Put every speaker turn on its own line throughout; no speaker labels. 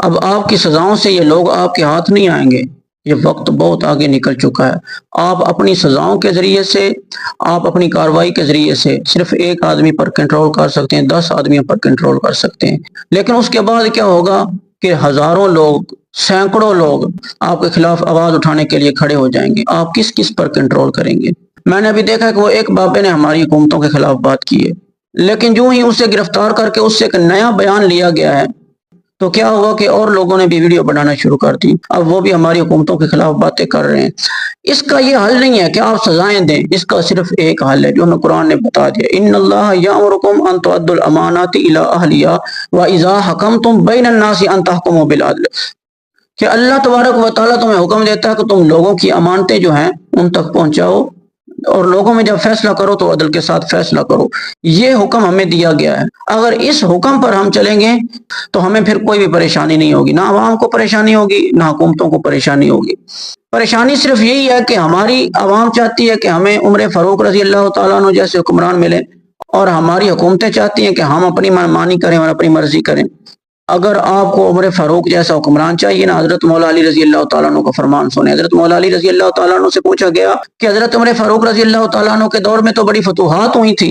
اب آپ کی سزاؤں سے یہ لوگ آپ کے ہاتھ نہیں آئیں گے، یہ وقت بہت آگے نکل چکا ہے۔ آپ اپنی سزاؤں کے ذریعے سے، آپ اپنی کارروائی کے ذریعے سے صرف ایک آدمی پر کنٹرول کر سکتے ہیں، 10 آدمیوں پر کنٹرول کر سکتے ہیں، لیکن اس کے بعد کیا ہوگا کہ ہزاروں لوگ، سینکڑوں لوگ آپ کے خلاف آواز اٹھانے کے لیے کھڑے ہو جائیں گے۔ آپ کس کس پر کنٹرول کریں گے؟ میں نے ابھی دیکھا کہ وہ ایک بابے نے ہماری حکومتوں کے خلاف بات کی ہے، لیکن جو ہی اسے گرفتار کر کے اس سے ایک نیا بیان لیا گیا ہے تو کیا ہوا کہ اور لوگوں نے بھی ویڈیو بنانا شروع کر دی، اب وہ بھی ہماری حکومتوں کے خلاف باتیں کر رہے ہیں۔ اس کا یہ حل نہیں ہے کہ آپ سزائیں دیں، اس کا صرف ایک حل ہے جو ہمیں قرآن نے بتا دیا، ان اللہ یامرکم ان تؤدوا الامانات الی اہلیہا واذا حکمتم بین الناس ان تحکموا بالعدل، کہ اللہ تبارک و تعالیٰ تمہیں حکم دیتا ہے کہ تم لوگوں کی امانتیں جو ہیں ان تک پہنچاؤ، اور لوگوں میں جب فیصلہ کرو تو عدل کے ساتھ فیصلہ کرو۔ یہ حکم ہمیں دیا گیا ہے، اگر اس حکم پر ہم چلیں گے تو ہمیں پھر کوئی بھی پریشانی نہیں ہوگی، نہ عوام کو پریشانی ہوگی، نہ حکومتوں کو پریشانی ہوگی۔ پریشانی صرف یہی ہے کہ ہماری عوام چاہتی ہے کہ ہمیں عمر فاروق رضی اللہ تعالیٰ عنہ جیسے حکمران ملے، اور ہماری حکومتیں چاہتی ہیں کہ ہم اپنی منمانی کریں اور اپنی مرضی کریں۔ اگر آپ کو عمر فاروق جیسا حکمران چاہیے نا، حضرت مولا علی رضی اللہ تعالیٰ عنہ کا فرمان سنیں۔ حضرت مولا علی رضی اللہ تعالیٰ عنہ سے پوچھا گیا کہ حضرت عمر فاروق رضی اللہ تعالیٰ عنہ کے دور میں تو بڑی فتوحات ہوئی تھی،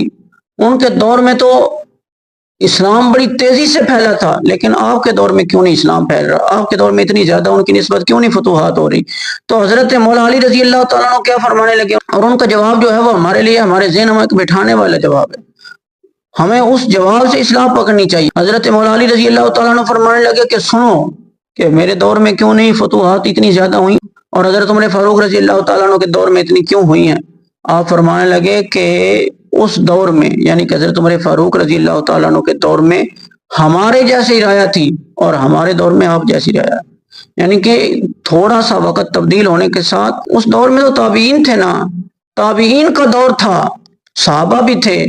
ان کے دور میں تو اسلام بڑی تیزی سے پھیلا تھا، لیکن آپ کے دور میں کیوں نہیں اسلام پھیل رہا؟ آپ کے دور میں اتنی زیادہ ان کی نسبت کیوں نہیں فتوحات ہو رہی؟ تو حضرت مولا علی رضی اللہ تعالیٰ عنہ کیا فرمانے لگے، اور ان کا جواب جو ہے وہ ہمارے لیے، ہمارے ذہن میں بٹھانے والا جواب ہے، ہمیں اس جواب سے اصلاح پکڑنی چاہیے۔ حضرت مولا علی رضی اللہ تعالیٰ عنہ فرمانے لگے کہ سنو کہ میرے دور میں کیوں نہیں فتوحات اتنی زیادہ ہوئی، اور حضرت عمر فاروق رضی اللہ تعالیٰ عنہ کے دور میں اتنی کیوں ہوئی ہیں؟ آپ فرمانے لگے کہ اس دور میں، یعنی کہ حضرت عمر فاروق رضی اللہ تعالیٰ عنہ کے دور میں ہمارے جیسی رعایا تھی، اور ہمارے دور میں آپ جیسی رعایا، یعنی کہ تھوڑا سا وقت تبدیل ہونے کے ساتھ، اس دور میں تو تابعین تھے نا، تابعین کا دور تھا، صحابہ بھی تھے،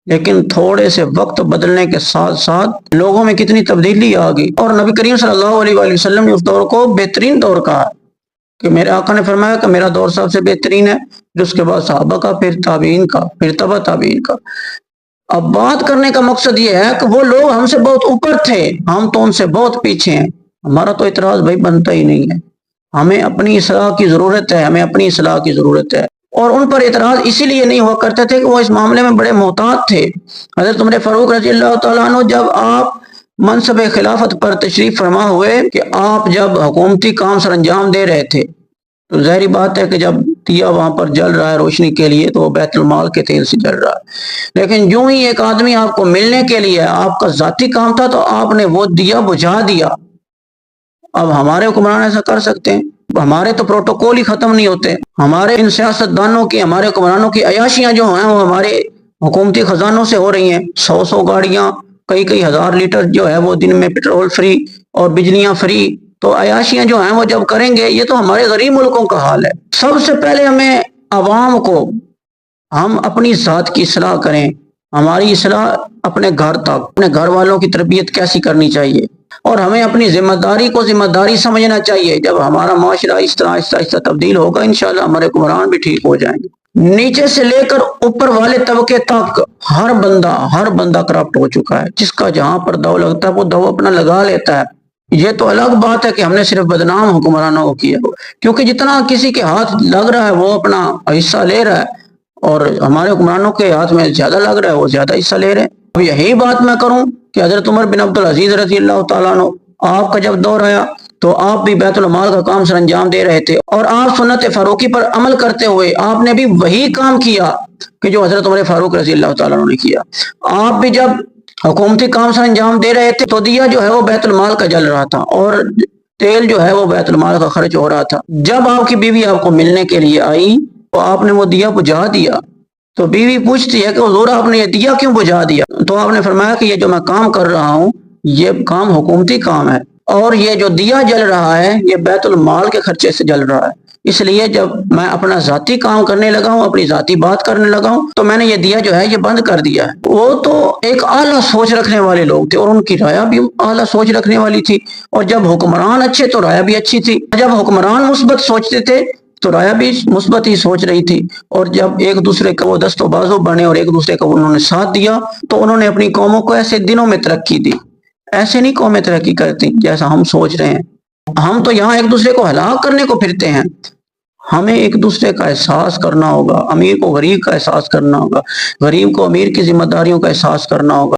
لیکن تھوڑے سے وقت بدلنے کے ساتھ ساتھ لوگوں میں کتنی تبدیلی آ گئی، اور نبی کریم صلی اللہ علیہ وآلہ وسلم نے اس دور کو بہترین دور کہا، کہ میرے آقا نے فرمایا کہ میرا دور سب سے بہترین ہے، پھر اس کے بعد صحابہ کا، پھر تابعین کا، پھر تبع تابعین کا۔ اب بات کرنے کا مقصد یہ ہے کہ وہ لوگ ہم سے بہت اوپر تھے، ہم تو ان سے بہت پیچھے ہیں، ہمارا تو اعتراض بھائی بنتا ہی نہیں ہے، ہمیں اپنی اصلاح کی ضرورت ہے، ہمیں اپنی اصلاح کی ضرورت ہے۔ اور ان پر اعتراض اسی لیے نہیں ہوا کرتے تھے کہ وہ اس معاملے میں بڑے محتاط تھے۔ حضرت عمر فاروق رضی اللہ تعالیٰ عنہ جب آپ منصب خلافت پر تشریف فرما ہوئے، کہ آپ جب حکومتی کام سر انجام دے رہے تھے، تو ظاہری بات ہے کہ جب دیا وہاں پر جل رہا ہے روشنی کے لیے تو وہ بیت المال کے تیل سے جل رہا ہے، لیکن جو ہی ایک آدمی آپ کو ملنے کے لیے، آپ کا ذاتی کام تھا، تو آپ نے وہ دیا بجھا دیا۔ اب ہمارے حکمران ایسا کر سکتے ہیں؟ ہمارے تو پروٹوکول ہی ختم نہیں ہوتے، ہمارے ان سیاستدانوں کی، ہمارے حکمرانوں کی عیاشیاں جو ہیں وہ ہمارے حکومتی خزانوں سے ہو رہی ہیں، 100 گاڑیاں، کئی ہزار لیٹر جو ہے وہ دن میں پیٹرول فری اور بجلیاں فری، تو عیاشیاں جو ہیں وہ جب کریں گے، یہ تو ہمارے غریب ملکوں کا حال ہے۔ سب سے پہلے ہمیں عوام کو، ہم اپنی ذات کی اصلاح کریں، ہماری اصلاح اپنے گھر تک، اپنے گھر والوں کی تربیت کیسی کرنی چاہیے، اور ہمیں اپنی ذمہ داری کو ذمہ داری سمجھنا چاہیے۔ جب ہمارا معاشرہ اس طرح آہستہ آہستہ تبدیل ہوگا، انشاءاللہ ہمارے حکمران بھی ٹھیک ہو جائیں گے۔ نیچے سے لے کر اوپر والے طبقے تک ہر بندہ کرپٹ ہو چکا ہے، جس کا جہاں پر دو لگتا ہے وہ دو اپنا لگا لیتا ہے۔ یہ تو الگ بات ہے کہ ہم نے صرف بدنام حکمرانوں کو کیا، کیونکہ جتنا کسی کے ہاتھ لگ رہا ہے وہ اپنا حصہ لے رہا ہے، اور ہمارے حکمرانوں کے ہاتھ میں زیادہ لگ رہا ہے، وہ زیادہ حصہ لے رہے ہیں۔ اب یہی بات میں کروں کہ حضرت عمر بن عبدالعزیز رضی اللہ تعالیٰ عنہ، آپ کا جب دور آیا تو آپ بھی بیت المال کا کام سر انجام دے رہے تھے، اور آپ سنت فاروقی پر عمل کرتے ہوئے آپ نے بھی وہی کام کیا کہ جو حضرت عمر فاروق رضی اللہ تعالیٰ عنہ نے کیا۔ آپ بھی جب حکومتی کام سر انجام دے رہے تھے تو دیا جو ہے وہ بیت المال کا جل رہا تھا، اور تیل جو ہے وہ بیت المال کا خرچ ہو رہا تھا۔ جب آپ کی بیوی آپ کو ملنے کے لیے آئی تو آپ نے وہ دیا بجھا دیا، تو بیوی پوچھتی ہے کہ حضور آپ نے یہ دیا کیوں بجھا دیا؟ تو آپ نے فرمایا کہ یہ جو میں کام کر رہا ہوں یہ کام حکومتی کام ہے، اور یہ جو دیا جل رہا ہے یہ بیت المال کے خرچے سے جل رہا ہے، اس لیے جب میں اپنا ذاتی کام کرنے لگا ہوں، اپنی ذاتی بات کرنے لگا ہوں، تو میں نے یہ دیا جو ہے یہ بند کر دیا ہے۔ وہ تو ایک اعلیٰ سوچ رکھنے والے لوگ تھے، اور ان کی رعایا بھی اعلیٰ سوچ رکھنے والی تھی، اور جب حکمران اچھے تو رعایا بھی اچھی تھی، جب حکمران مثبت سوچتے تھے تو رعایا بھی مثبت ہی سوچ رہی تھی، اور جب ایک دوسرے کا وہ دست و بازو بنے اور ایک دوسرے کا انہوں نے ساتھ دیا تو انہوں نے اپنی قوموں کو ایسے دنوں میں ترقی دی، ایسے نہیں قومیں ترقی کرتی جیسا ہم سوچ رہے ہیں. ہم تو یہاں ایک دوسرے کو ہلاک کرنے کو پھرتے ہیں. ہمیں ایک دوسرے کا احساس کرنا ہوگا، امیر کو غریب کا احساس کرنا ہوگا، غریب کو امیر کی ذمہ داریوں کا احساس کرنا ہوگا.